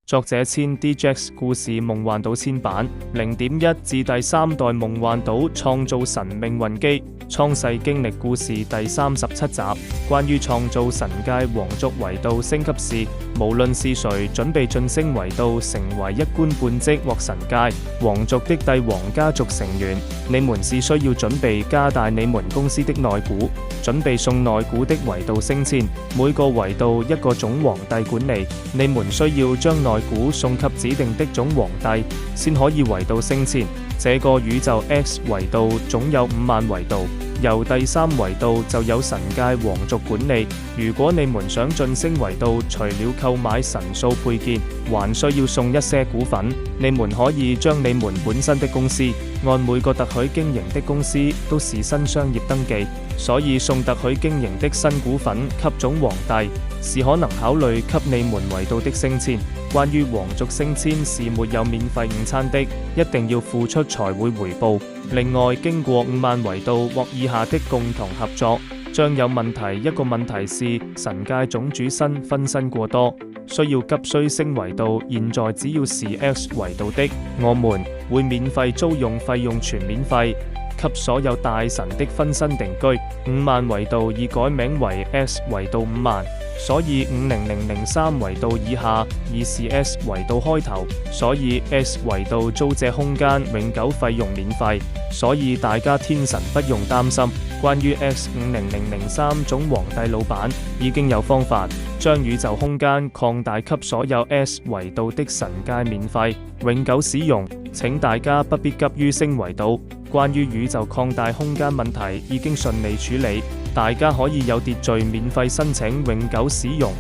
作者簽 DJAX 故事夢幻島簽版 0.1 至第3代夢幻島創造神命運機創世經歷故事第37集。關於創造神界皇族維度升級時，無論是誰準備晉升維度成為一官半職或神界皇族的帝王家族成員，你們是需要準備加大你們公司的內股，準備送內股的維度升遷。每個維度一個總皇帝管理，你們需要將內股送給指定的總皇帝，先可以維度升遷。這個宇宙 X 維度總有5萬維度，由第3維度就有神界皇族管理。如果你們想晉升維度，除了購買神素配件，還需要送一些股份。你們可以將你們本身的公司按每個特許經營的公司都是新商業登記，所以送特許經營的新股份給總皇帝是可能考慮給你們維度的升遷。關於皇族升遷是沒有免費午餐的，一定要付出才會回報。另外，經過5萬維度或以下的共同合作將有問題。一個問題是神界總主身分身過多，需要急需升維度。現在只要是 X 維度的，我們會免費租用費用全免費，給所有大神的分身定居。5萬維度已改名為 X 維度5萬，所以50003維度以下已是 S 維度開頭，所以 S 維度租借空間永久費用免費，所以大家天神不用擔心。關於 X50003 總皇帝老闆已經有方法將宇宙空間擴大給所有 S 維度的神界免費永久使用，請大家不必急於升維度。關於宇宙擴大空間問題已經順利處理，大家可以有秩序免費申請永久使用。